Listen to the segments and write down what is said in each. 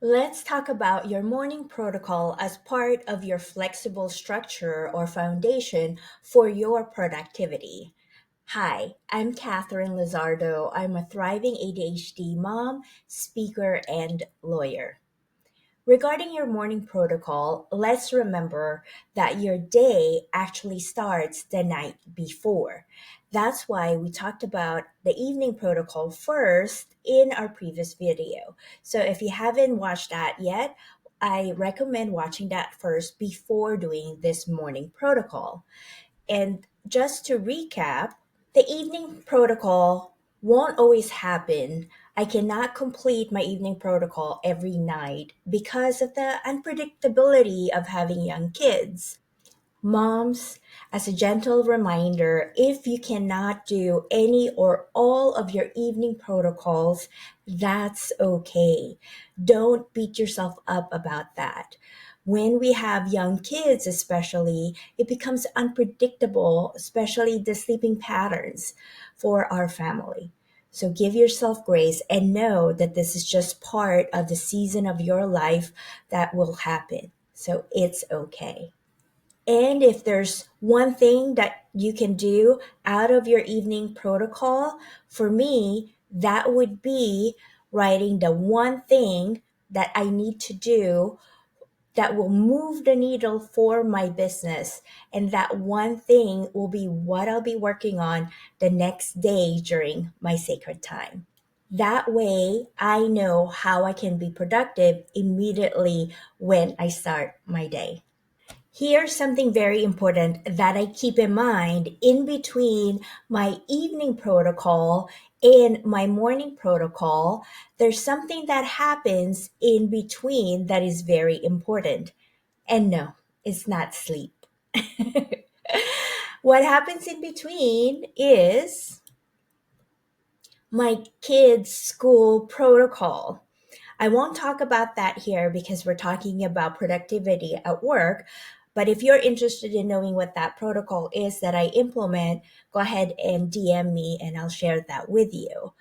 Let's talk about your morning protocol as part of your flexible structure or foundation for your productivity. Hi, I'm Catherine Lizardo. I'm a thriving ADHD mom, speaker, and lawyer. Regarding your morning protocol, let's remember that your day actually starts the night before. That's why we talked about the evening protocol first in our previous video. So if you haven't watched that yet, I recommend watching that first before doing this morning protocol. And just to recap, the evening protocol won't always happen. I cannot complete my evening protocol every night because of the unpredictability of having young kids. Moms, as a gentle reminder, if you cannot do any or all of your evening protocols, that's okay. Don't beat yourself up about that. When we have young kids, especially, it becomes unpredictable, especially the sleeping patterns for our family. So give yourself grace and know that this is just part of the season of your life that will happen. So it's okay. And if there's one thing that you can do out of your evening protocol, for me, that would be writing the one thing that I need to do that will move the needle for my business. And that one thing will be what I'll be working on the next day during my sacred time. That way, I know how I can be productive immediately when I start my day. Here's something very important that I keep in mind in between my evening protocol and my morning protocol. There's something that happens in between that is very important. And no, it's not sleep. What happens in between is my kids' school protocol. I won't talk about that here because we're talking about productivity at work. But if you're interested in knowing what that protocol is that I implement, go ahead and DM me and I'll share that with you.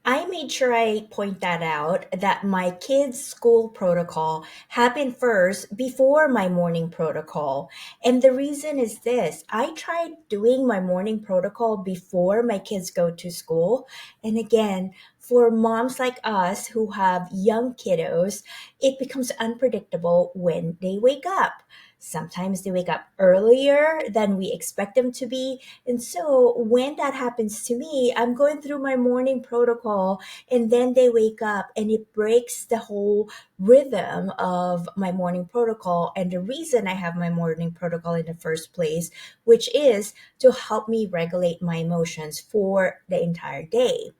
I made sure I point that out that my kids' school protocol happened first before my morning protocol. And the reason is this: I tried doing my morning protocol before my kids go to school. And again, for moms like us who have young kiddos, it becomes unpredictable when they wake up. Sometimes they wake up earlier than we expect them to be. And so when that happens to me, I'm going through my morning protocol and then they wake up and it breaks the whole rhythm of my morning protocol. And the reason I have my morning protocol in the first place, which is to help me regulate my emotions for the entire day.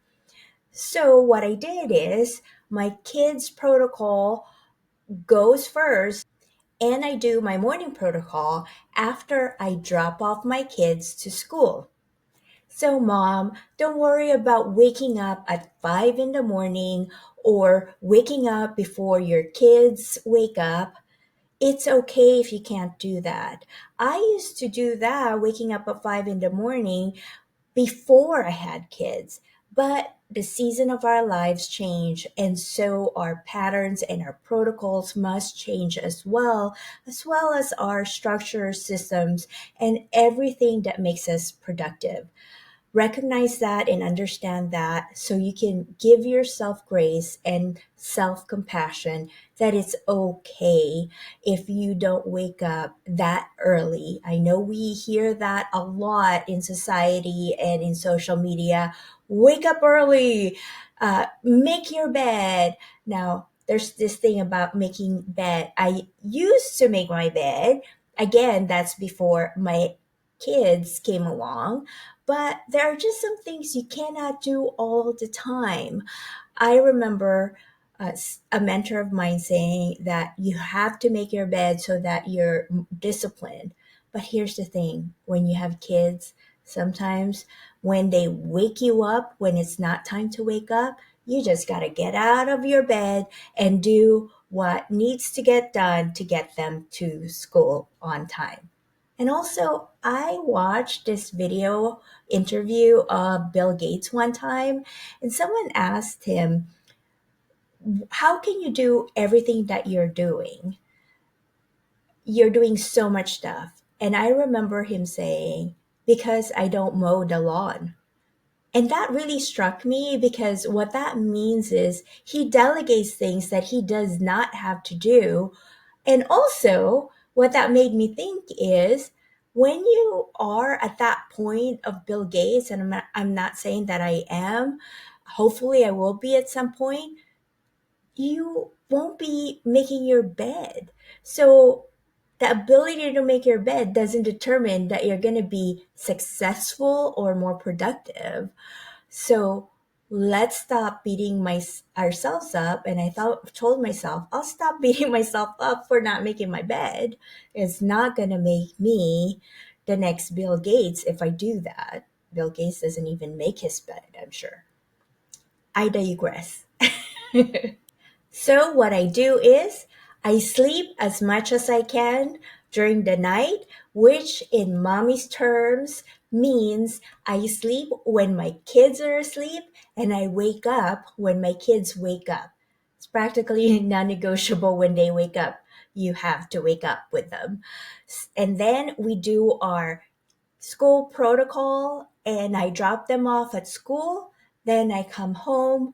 So what I did is my kids' protocol goes first and I do my morning protocol after I drop off my kids to school. So, mom, don't worry about waking up at 5 in the morning or waking up before your kids wake up. It's okay if you can't do that. I used to do that, waking up at 5 in the morning before I had kids. But the season of our lives change, and so our patterns and our protocols must change as well as our structure systems and everything that makes us productive. Recognize that and understand that so you can give yourself grace and self compassion that it's okay if you don't wake up that early. I know we hear that a lot in society and in social media. Wake up early, make your bed. Now, there's this thing about making bed. I used to make my bed. Again, that's before my kids came along, but there are just some things you cannot do all the time. I remember a mentor of mine saying that you have to make your bed so that you're disciplined. But here's the thing: when you have kids, sometimes when they wake you up when it's not time to wake up, you just got to get out of your bed and do what needs to get done to get them to school on time. And also, I watched this video interview of Bill Gates one time, and someone asked him, How can you do everything that you're doing? You're doing so much stuff. And I remember him saying, because I don't mow the lawn. And that really struck me because what that means is he delegates things that he does not have to do. And also, what that made me think is when you are at that point of Bill Gates, and I'm not saying that I am, hopefully I will be at some point, you won't be making your bed. So the ability to make your bed doesn't determine that you're going to be successful or more productive. So let's stop beating ourselves up. And told myself, I'll stop beating myself up for not making my bed. It's not going to make me the next Bill Gates if I do that. Bill Gates doesn't even make his bed, I'm sure. I digress. So, what I do is I sleep as much as I can during the night, which in mommy's terms means I sleep when my kids are asleep and I wake up when my kids wake up. It's practically non negotiable when they wake up. You have to wake up with them. And then we do our school protocol and I drop them off at school. Then I come home.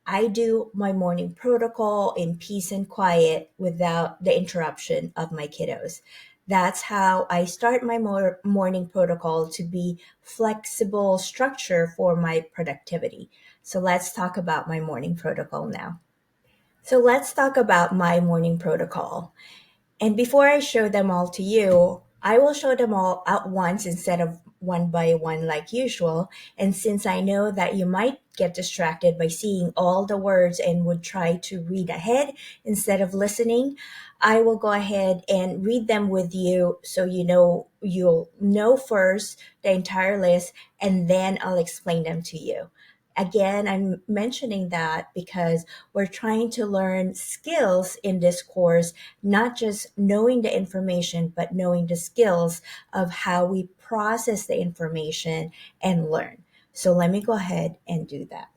I do my morning protocol in peace and quiet without the interruption of my kiddos. That's how I start my morning protocol to be flexible structure for my productivity. So let's talk about my morning protocol now. So let's talk about my morning protocol. And before I show them all to you, I will show them all at once instead of one by one like usual. And since I know that you might get distracted by seeing all the words and would try to read ahead instead of listening, I will go ahead and read them with you so you'll know first the entire list and then I'll explain them to you. Again, I'm mentioning that because we're trying to learn skills in this course, not just knowing the information, but knowing the skills of how we process the information and learn. So let me go ahead and do that.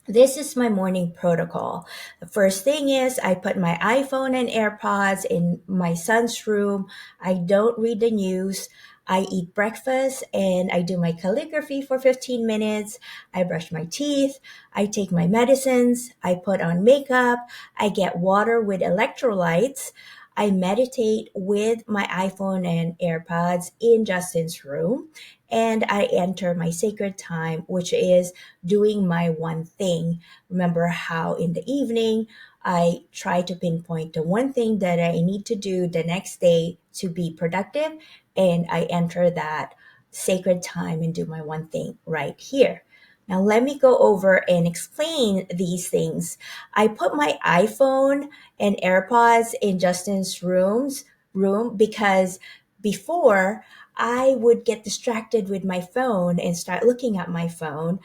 This is my morning protocol. The first thing is I put my iPhone and AirPods in my son's room. I don't read the news. I eat breakfast and I do my calligraphy for 15 minutes. I brush my teeth. I take my medicines. I put on makeup. I get water with electrolytes. I meditate with my iPhone and AirPods in Justin's room. And I enter my sacred time, which is doing my one thing. Remember how in the evening, I try to pinpoint the one thing that I need to do the next day to be productive. And I enter that sacred time and do my one thing right here. Now, let me go over and explain these things. I put my iPhone and AirPods in Justin's room because before I would get distracted with my phone and start looking at my phone.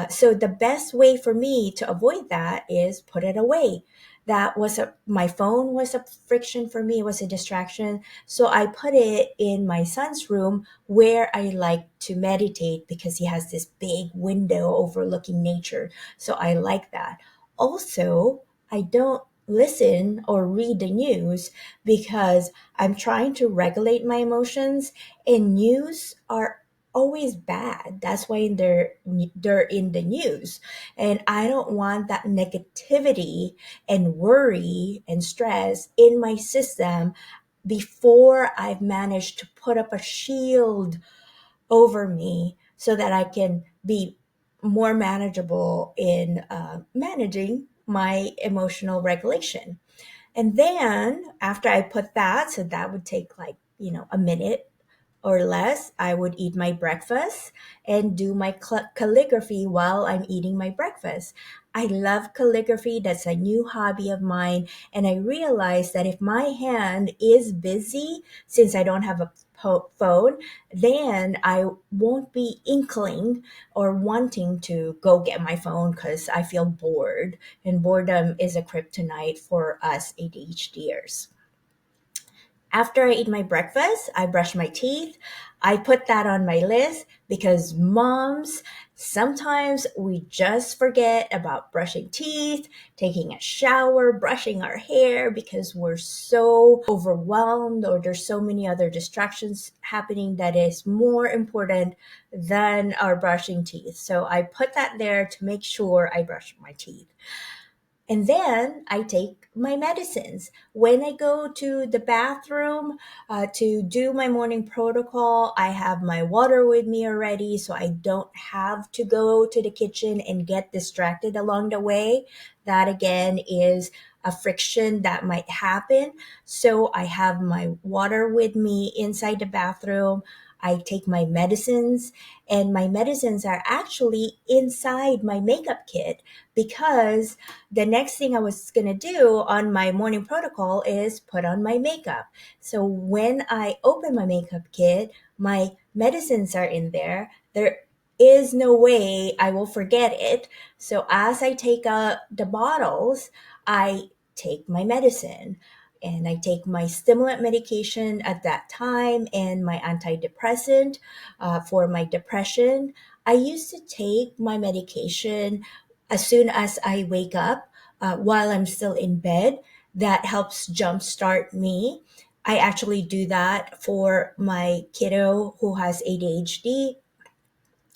So the best way for me to avoid that is put it away. My phone was a friction for me, it was a distraction. So I put it in my son's room where I like to meditate because he has this big window overlooking nature. So I like that. Also, I don't listen or read the news because I'm trying to regulate my emotions and news are always bad. That's why they're in the news. And I don't want that negativity and worry and stress in my system before I've managed to put up a shield over me so that I can be more manageable in managing my emotional regulation. And then after I put that, so that would take like, a minute or less, I would eat my breakfast and do my calligraphy while I'm eating my breakfast. I love calligraphy. That's a new hobby of mine. And I realized that if my hand is busy, since I don't have a phone, then I won't be inkling or wanting to go get my phone because I feel bored. And boredom is a kryptonite for us ADHDers. After I eat my breakfast, I brush my teeth. I put that on my list because moms, sometimes we just forget about brushing teeth, taking a shower, brushing our hair because we're so overwhelmed or there's so many other distractions happening that is more important than our brushing teeth. So I put that there to make sure I brush my teeth. And then I take my medicines. When I go to the bathroom to do my morning protocol, I have my water with me already, so I don't have to go to the kitchen and get distracted along the way. That again is a friction that might happen. So I have my water with me inside the bathroom. I take my medicines, and my medicines are actually inside my makeup kit because the next thing I was going to do on my morning protocol is put on my makeup. So when I open my makeup kit, my medicines are in there. There is no way I will forget it. So as I take out the bottles, I take my medicine and I take my stimulant medication at that time and my antidepressant for my depression. I used to take my medication as soon as I wake up while I'm still in bed. That helps jumpstart me. I actually do that for my kiddo who has ADHD.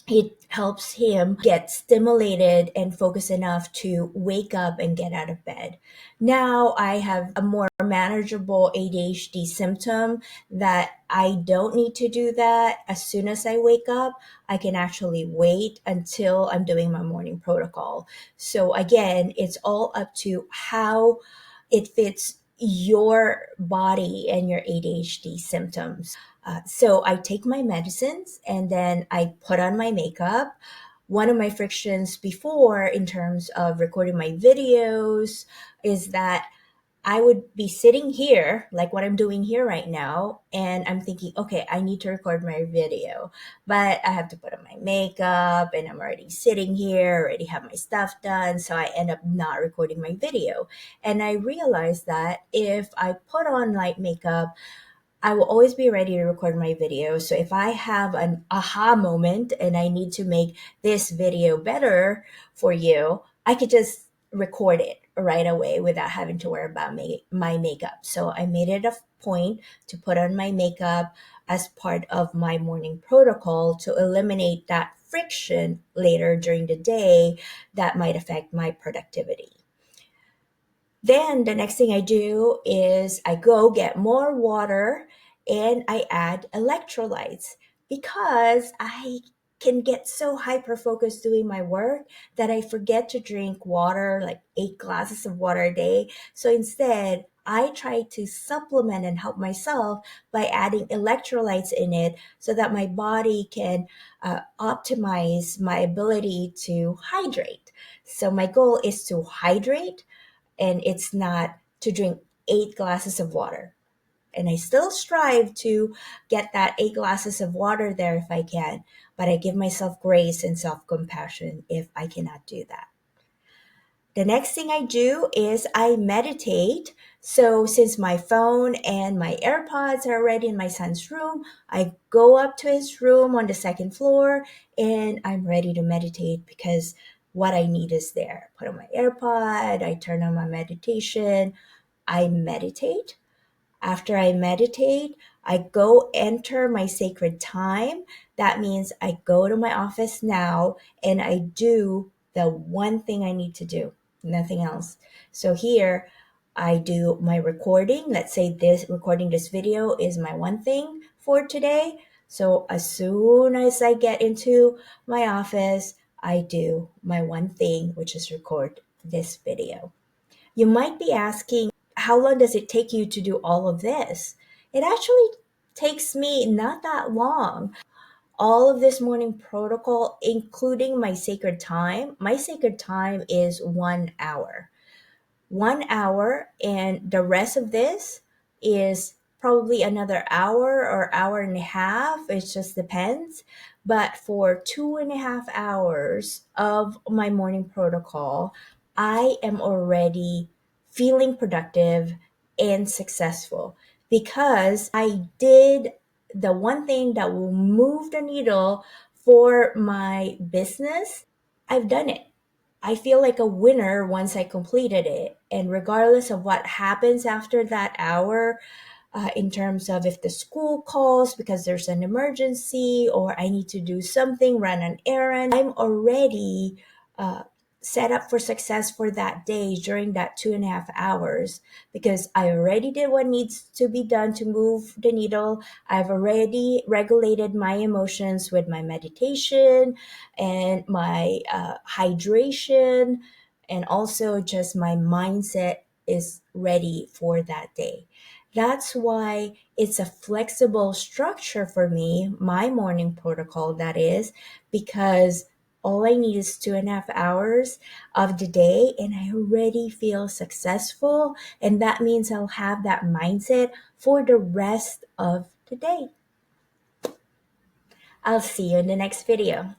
It helps him get stimulated and focus enough to wake up and get out of bed. Now I have a more manageable ADHD symptom that I don't need to do that as soon as I wake up. I can actually wait until I'm doing my morning protocol. So again, it's all up to how it fits your body and your ADHD symptoms. So I take my medicines and then I put on my makeup. One of my frictions before, in terms of recording my videos, is that I would be sitting here, like what I'm doing here right now, and I'm thinking, okay, I need to record my video, but I have to put on my makeup and I'm already sitting here, already have my stuff done. So I end up not recording my video. And I realized that if I put on light makeup, I will always be ready to record my video. So if I have an aha moment and I need to make this video better for you, I could just record it right away without having to worry about my makeup. So I made it a point to put on my makeup as part of my morning protocol to eliminate that friction later during the day that might affect my productivity. Then the next thing I do is I go get more water and I add electrolytes because I can get so hyper focused doing my work that I forget to drink water, like 8 glasses of water a day. So instead, I try to supplement and help myself by adding electrolytes in it so that my body can optimize my ability to hydrate. So my goal is to hydrate, and it's not to drink 8 glasses of water. And I still strive to get that 8 glasses of water there if I can, but I give myself grace and self compassion if I cannot do that. The next thing I do is I meditate. So, since my phone and my AirPods are already in my son's room, I go up to his room on the second floor and I'm ready to meditate because what I need is there. Put on my AirPod, I turn on my meditation, I meditate. After I meditate, I go enter my sacred time. That means I go to my office now and I do the one thing I need to do, nothing else. So here I do my recording. Let's say this recording this video is my one thing for today. So as soon as I get into my office, I do my one thing, which is record this video. You might be asking, how long does it take you to do all of this? It actually takes me not that long. All of this morning protocol, including my sacred time is 1 hour. 1 hour, and the rest of this is probably another hour or hour and a half. It just depends. But for 2.5 hours of my morning protocol, I am already feeling productive and successful. because I did the one thing that will move the needle for my business. I've done it. I feel like a winner once I completed it. And regardless of what happens after that hour, in terms of if the school calls because there's an emergency or I need to do something, run an errand, I'm already uh, set up for success for that day during that 2.5 hours, because I already did what needs to be done to move the needle. I've already regulated my emotions with my meditation and my hydration, and also just my mindset is ready for that day. That's why it's a flexible structure for me, my morning protocol, that is, because all I need is 2.5 hours of the day and I already feel successful. And that means I'll have that mindset for the rest of the day. I'll see you in the next video.